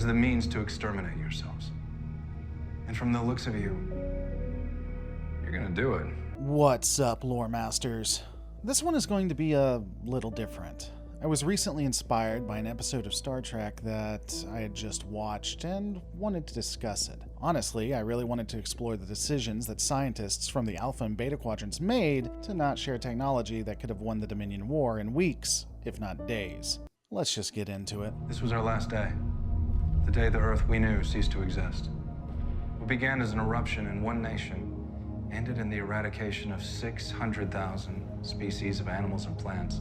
the means to exterminate yourselves. And from the looks of you, you're gonna do it. What's up, lore masters? This one is going to be a little different. I was recently inspired by an episode of Star Trek that I had just watched and wanted to discuss it. Honestly, I really wanted to explore the decisions that scientists from the Alpha and Beta Quadrants made to not share technology that could have won the Dominion War in weeks, if not days. Let's just get into it. This was our last day. The day the Earth we knew ceased to exist. What began as an eruption in one nation ended in the eradication of 600,000 species of animals and plants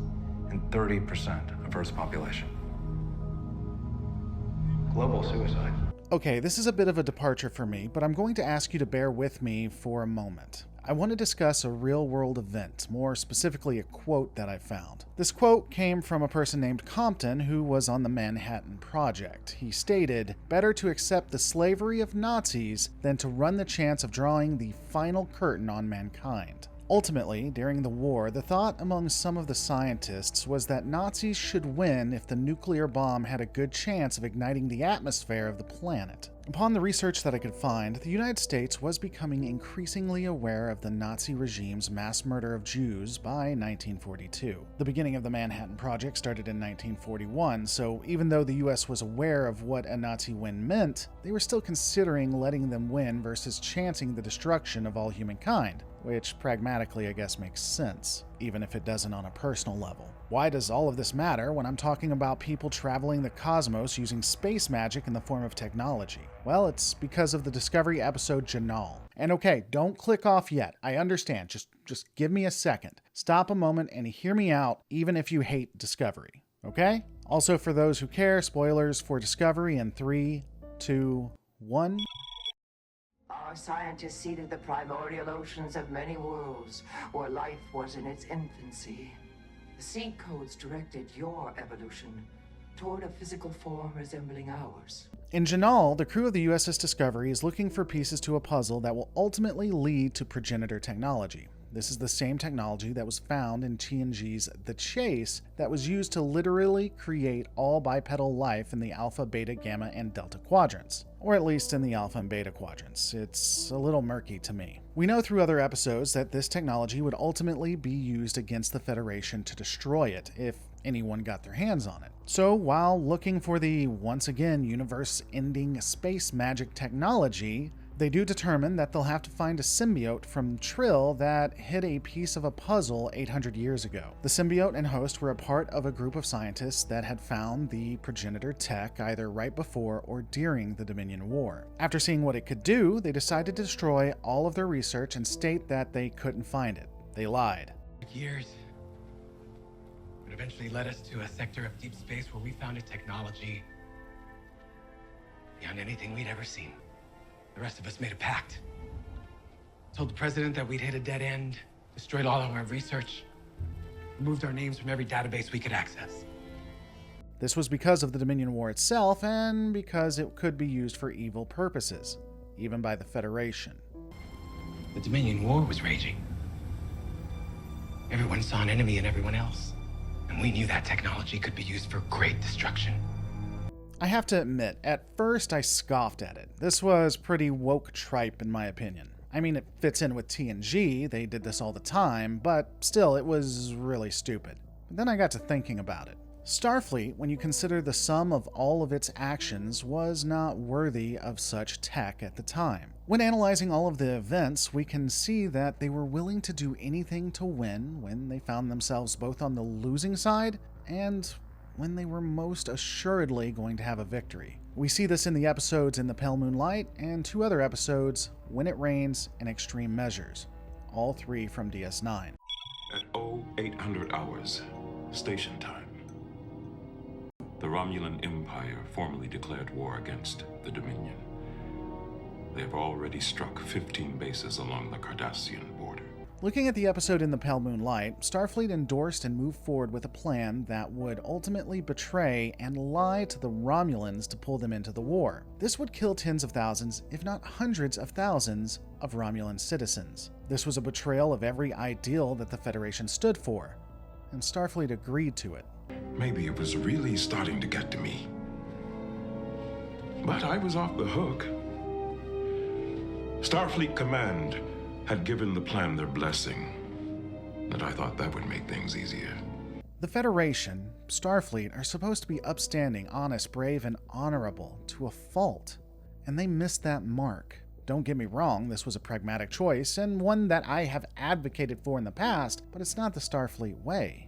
and 30% of Earth's population. Global suicide. Okay, this is a bit of a departure for me, but I'm going to ask you to bear with me for a moment. I want to discuss a real-world event, more specifically a quote that I found. This quote came from a person named Compton who was on the Manhattan Project. He stated, "Better to accept the slavery of Nazis than to run the chance of drawing the final curtain on mankind." Ultimately, during the war, the thought among some of the scientists was that Nazis should win if the nuclear bomb had a good chance of igniting the atmosphere of the planet. Upon the research that I could find, the United States was becoming increasingly aware of the Nazi regime's mass murder of Jews by 1942. The beginning of the Manhattan Project started in 1941, so even though the US was aware of what a Nazi win meant, they were still considering letting them win versus chancing the destruction of all humankind, which pragmatically I guess makes sense, even if it doesn't on a personal level. Why does all of this matter when I'm talking about people traveling the cosmos using space magic in the form of technology? Well, it's because of the Discovery episode Janal. And okay, don't click off yet. I understand. Just give me a second. Stop a moment and hear me out, even if you hate Discovery. Okay? Also, for those who care, spoilers for Discovery in 3, 2, 1. Our scientists seeded the primordial oceans of many worlds where life was in its infancy. The seed codes directed your evolution toward a physical form resembling ours. In Janal, the crew of the USS Discovery is looking for pieces to a puzzle that will ultimately lead to Progenitor technology. This is the same technology that was found in TNG's The Chase that was used to literally create all bipedal life in the Alpha, Beta, Gamma, and Delta quadrants. Or at least in the Alpha and Beta quadrants. It's a little murky to me. We know through other episodes that this technology would ultimately be used against the Federation to destroy it, if anyone got their hands on it. So while looking for the, once again, universe-ending space magic technology, they do determine that they'll have to find a symbiote from Trill that hid a piece of a puzzle 800 years ago. The symbiote and host were a part of a group of scientists that had found the Progenitor tech either right before or during the Dominion War. After seeing what it could do, they decided to destroy all of their research and state that they couldn't find it. They lied. Years. It eventually led us to a sector of deep space where we found a technology beyond anything we'd ever seen. The rest of us made a pact. Told the president that we'd hit a dead end, destroyed all of our research, removed our names from every database we could access. This was because of the Dominion War itself, and because it could be used for evil purposes, even by the Federation. The Dominion War was raging. Everyone saw an enemy in everyone else, and we knew that technology could be used for great destruction. I have to admit, at first I scoffed at it. This was pretty woke tripe in my opinion. I mean, it fits in with TNG, they did this all the time, but still, it was really stupid. But then I got to thinking about it. Starfleet, when you consider the sum of all of its actions, was not worthy of such tech at the time. When analyzing all of the events, we can see that they were willing to do anything to win when they found themselves both on the losing side and when they were most assuredly going to have a victory. We see this in the episodes In the Pale Moonlight and 2 other episodes, When It Rains and Extreme Measures, all 3 from DS9. At 0800 hours, station time, the Romulan Empire formally declared war against the Dominion. They have already struck 15 bases along the Cardassian border. Looking at the episode In the Pale Moonlight, Starfleet endorsed and moved forward with a plan that would ultimately betray and lie to the Romulans to pull them into the war. This would kill tens of thousands, if not hundreds of thousands, of Romulan citizens. This was a betrayal of every ideal that the Federation stood for, and Starfleet agreed to it. Maybe it was really starting to get to me. But I was off the hook. Starfleet Command had given the plan their blessing, and I thought that would make things easier. The Federation, Starfleet, are supposed to be upstanding, honest, brave, and honorable to a fault, and they missed that mark. Don't get me wrong, this was a pragmatic choice, and one that I have advocated for in the past, but it's not the Starfleet way.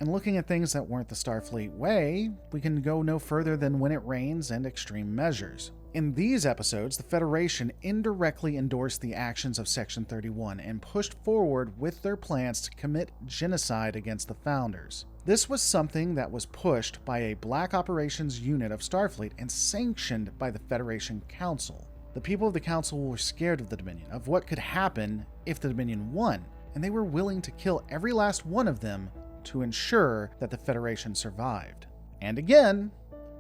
And looking at things that weren't the Starfleet way, we can go no further than When It Rains and Extreme Measures. In these episodes, the Federation indirectly endorsed the actions of Section 31 and pushed forward with their plans to commit genocide against the Founders. This was something that was pushed by a Black Operations unit of Starfleet and sanctioned by the Federation Council. The people of the Council were scared of the Dominion, of what could happen if the Dominion won, and they were willing to kill every last one of them to ensure that the Federation survived. And again,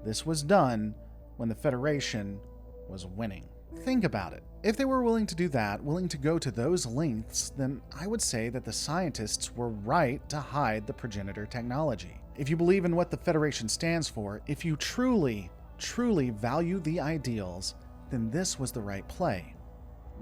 this was done when the Federation was winning. Think about it. If they were willing to do that, willing to go to those lengths, then I would say that the scientists were right to hide the Progenitor technology. If you believe in what the Federation stands for, if you truly value the ideals, then this was the right play.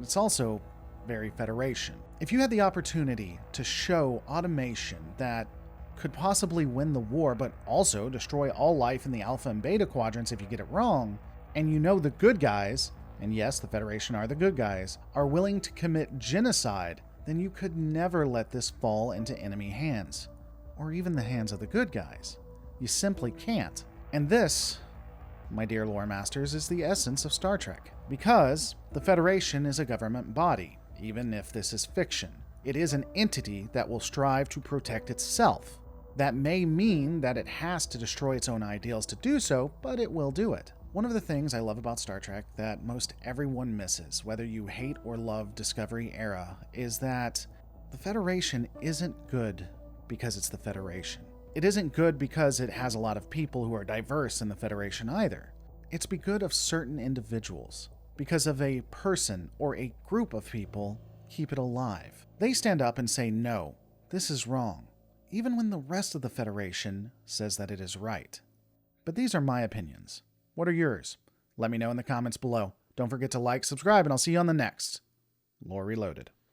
It's also very Federation. If you had the opportunity to show automation that could possibly win the war, but also destroy all life in the Alpha and Beta quadrants if you get it wrong, and you know the good guys, and yes, the Federation are the good guys, are willing to commit genocide, then you could never let this fall into enemy hands, or even the hands of the good guys. You simply can't. And this, my dear lore masters, is the essence of Star Trek. Because the Federation is a government body, even if this is fiction. It is an entity that will strive to protect itself. That may mean that it has to destroy its own ideals to do so, but it will do it. One of the things I love about Star Trek that most everyone misses, whether you hate or love Discovery Era, is that the Federation isn't good because it's the Federation. It isn't good because it has a lot of people who are diverse in the Federation either. It's be good of certain individuals. Because of a person or a group of people keep it alive. They stand up and say, no, this is wrong, even when the rest of the Federation says that it is right. But these are my opinions. What are yours? Let me know in the comments below. Don't forget to like, subscribe, and I'll see you on the next Lore Reloaded.